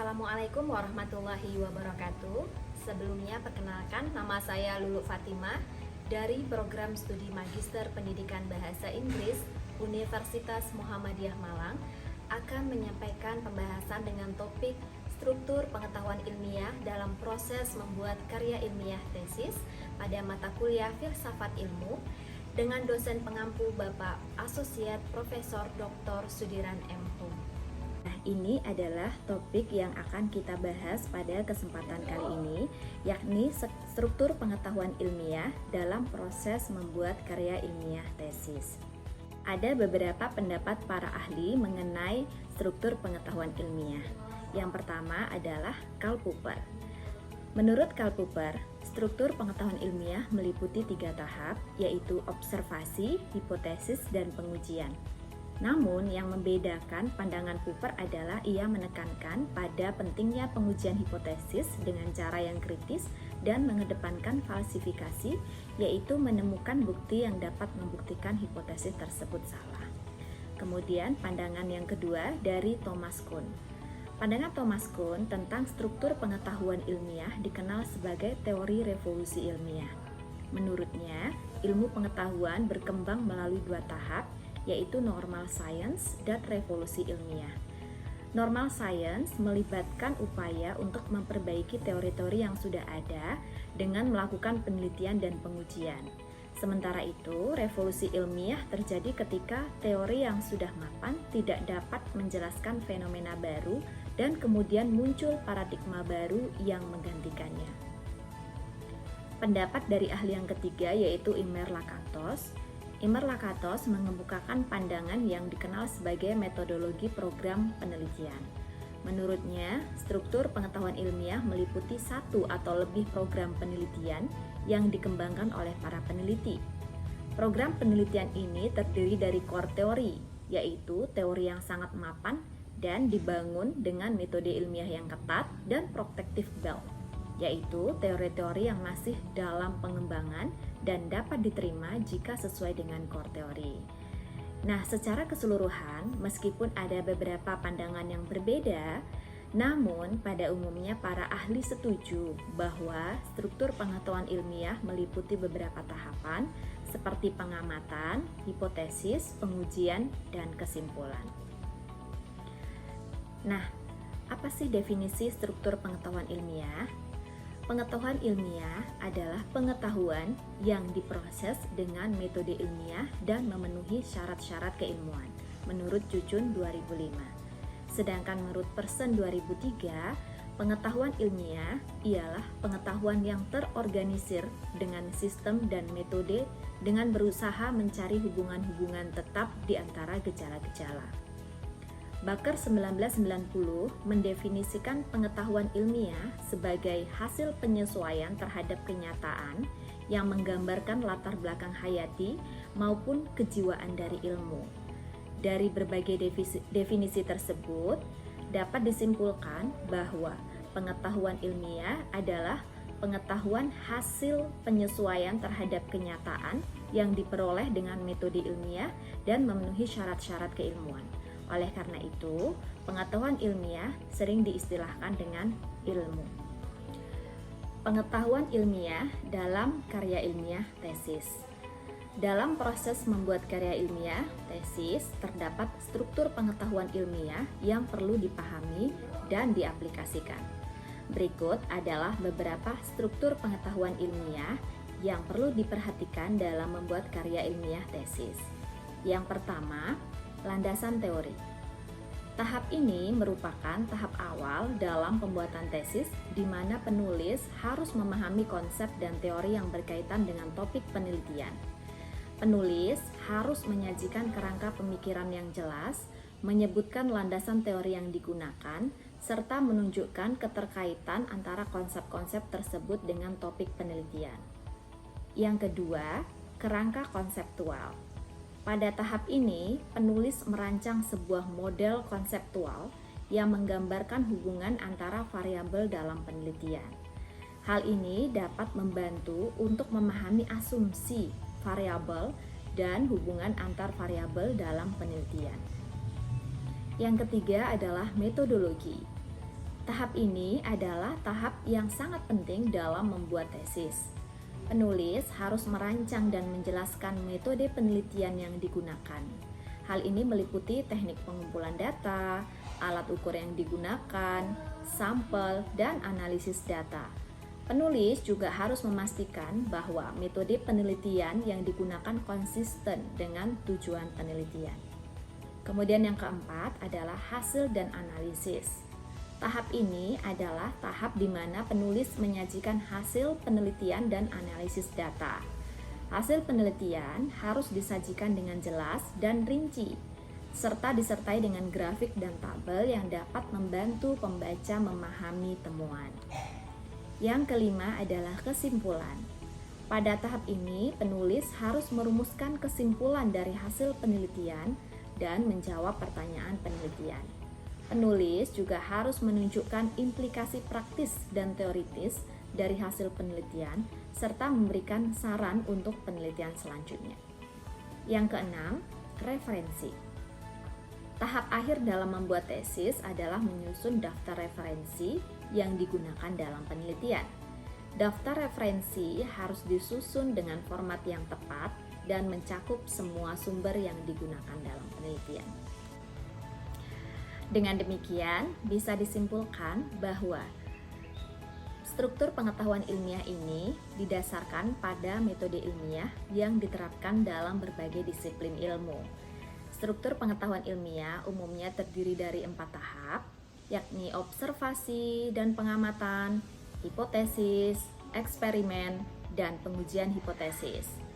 Assalamualaikum warahmatullahi wabarakatuh. Sebelumnya perkenalkan, nama saya Lulu Fatimah dari program studi Magister Pendidikan Bahasa Inggris Universitas Muhammadiyah Malang akan menyampaikan pembahasan dengan topik struktur pengetahuan ilmiah dalam proses membuat karya ilmiah tesis pada mata kuliah Filsafat Ilmu dengan dosen pengampu Bapak Asosiat Profesor Dr. Sudiran M. Hum. Nah, ini adalah topik yang akan kita bahas pada kesempatan kali ini, yakni struktur pengetahuan ilmiah dalam proses membuat karya ilmiah tesis. Ada beberapa pendapat para ahli mengenai struktur pengetahuan ilmiah. Yang pertama adalah Karl Popper. Menurut Karl Popper, struktur pengetahuan ilmiah meliputi 3 tahap, yaitu observasi, hipotesis, dan pengujian. Namun, yang membedakan pandangan Popper adalah ia menekankan pada pentingnya pengujian hipotesis dengan cara yang kritis dan mengedepankan falsifikasi, yaitu menemukan bukti yang dapat membuktikan hipotesis tersebut salah. Kemudian, pandangan yang kedua dari Thomas Kuhn. Pandangan Thomas Kuhn tentang struktur pengetahuan ilmiah dikenal sebagai teori revolusi ilmiah. Menurutnya, ilmu pengetahuan berkembang melalui 2 tahap, yaitu normal science dan revolusi ilmiah. Normal science melibatkan upaya untuk memperbaiki teori-teori yang sudah ada dengan melakukan penelitian dan pengujian. Sementara itu, revolusi ilmiah terjadi ketika teori yang sudah mapan tidak dapat menjelaskan fenomena baru dan kemudian muncul paradigma baru yang menggantikannya. Pendapat dari ahli yang ketiga yaitu Imre Lakatos. Imre Lakatos mengemukakan pandangan yang dikenal sebagai metodologi program penelitian. Menurutnya, struktur pengetahuan ilmiah meliputi 1 atau lebih program penelitian yang dikembangkan oleh para peneliti. Program penelitian ini terdiri dari core teori, yaitu teori yang sangat mapan dan dibangun dengan metode ilmiah yang ketat, dan protective belt, yaitu teori-teori yang masih dalam pengembangan dan dapat diterima jika sesuai dengan core teori. Nah, secara keseluruhan, meskipun ada beberapa pandangan yang berbeda, namun pada umumnya para ahli setuju bahwa struktur pengetahuan ilmiah meliputi beberapa tahapan seperti pengamatan, hipotesis, pengujian, dan kesimpulan. Nah, apa sih definisi struktur pengetahuan ilmiah? Pengetahuan ilmiah adalah pengetahuan yang diproses dengan metode ilmiah dan memenuhi syarat-syarat keilmuan, menurut Jujun 2005. Sedangkan menurut Pearson 2003, pengetahuan ilmiah ialah pengetahuan yang terorganisir dengan sistem dan metode dengan berusaha mencari hubungan-hubungan tetap di antara gejala-gejala. Baker 1990 mendefinisikan pengetahuan ilmiah sebagai hasil penyesuaian terhadap kenyataan yang menggambarkan latar belakang hayati maupun kejiwaan dari ilmu. Dari berbagai definisi tersebut, dapat disimpulkan bahwa pengetahuan ilmiah adalah pengetahuan hasil penyesuaian terhadap kenyataan yang diperoleh dengan metode ilmiah dan memenuhi syarat-syarat keilmuan. Oleh karena itu, pengetahuan ilmiah sering diistilahkan dengan ilmu. Pengetahuan ilmiah dalam karya ilmiah tesis. Dalam proses membuat karya ilmiah tesis, terdapat struktur pengetahuan ilmiah yang perlu dipahami dan diaplikasikan. Berikut adalah beberapa struktur pengetahuan ilmiah yang perlu diperhatikan dalam membuat karya ilmiah tesis. Yang pertama, landasan teori. Tahap ini merupakan tahap awal dalam pembuatan tesis di mana penulis harus memahami konsep dan teori yang berkaitan dengan topik penelitian. Penulis harus menyajikan kerangka pemikiran yang jelas, menyebutkan landasan teori yang digunakan, serta menunjukkan keterkaitan antara konsep-konsep tersebut dengan topik penelitian. Yang kedua, kerangka konseptual. Pada tahap ini, penulis merancang sebuah model konseptual yang menggambarkan hubungan antara variabel dalam penelitian. Hal ini dapat membantu untuk memahami asumsi variabel dan hubungan antar variabel dalam penelitian. Yang ketiga adalah metodologi. Tahap ini adalah tahap yang sangat penting dalam membuat tesis. Penulis harus merancang dan menjelaskan metode penelitian yang digunakan. Hal ini meliputi teknik pengumpulan data, alat ukur yang digunakan, sampel, dan analisis data. Penulis juga harus memastikan bahwa metode penelitian yang digunakan konsisten dengan tujuan penelitian. Kemudian yang keempat adalah hasil dan analisis. Tahap ini adalah tahap di mana penulis menyajikan hasil penelitian dan analisis data. Hasil penelitian harus disajikan dengan jelas dan rinci, serta disertai dengan grafik dan tabel yang dapat membantu pembaca memahami temuan. Yang kelima adalah kesimpulan. Pada tahap ini, penulis harus merumuskan kesimpulan dari hasil penelitian dan menjawab pertanyaan penelitian. Penulis juga harus menunjukkan implikasi praktis dan teoritis dari hasil penelitian, serta memberikan saran untuk penelitian selanjutnya. Yang keenam, referensi. Tahap akhir dalam membuat tesis adalah menyusun daftar referensi yang digunakan dalam penelitian. Daftar referensi harus disusun dengan format yang tepat dan mencakup semua sumber yang digunakan dalam penelitian. Dengan demikian, bisa disimpulkan bahwa struktur pengetahuan ilmiah ini didasarkan pada metode ilmiah yang diterapkan dalam berbagai disiplin ilmu. Struktur pengetahuan ilmiah umumnya terdiri dari 4 tahap, yakni observasi dan pengamatan, hipotesis, eksperimen, dan pengujian hipotesis.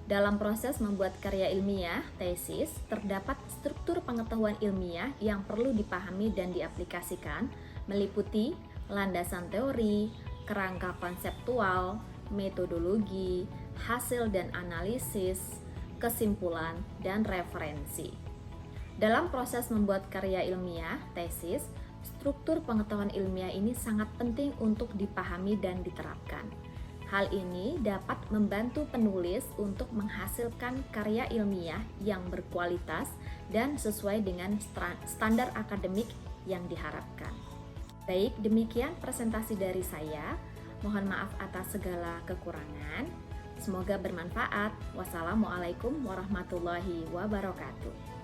Dalam proses membuat karya ilmiah, tesis, terdapat struktur pengetahuan ilmiah yang perlu dipahami dan diaplikasikan, meliputi landasan teori, kerangka konseptual, metodologi, hasil dan analisis, kesimpulan, dan referensi. Dalam proses membuat karya ilmiah, tesis, struktur pengetahuan ilmiah ini sangat penting untuk dipahami dan diterapkan. Hal ini dapat membantu penulis untuk menghasilkan karya ilmiah yang berkualitas dan sesuai dengan standar akademik yang diharapkan. Baik, demikian presentasi dari saya. Mohon maaf atas segala kekurangan. Semoga bermanfaat. Wassalamualaikum warahmatullahi wabarakatuh.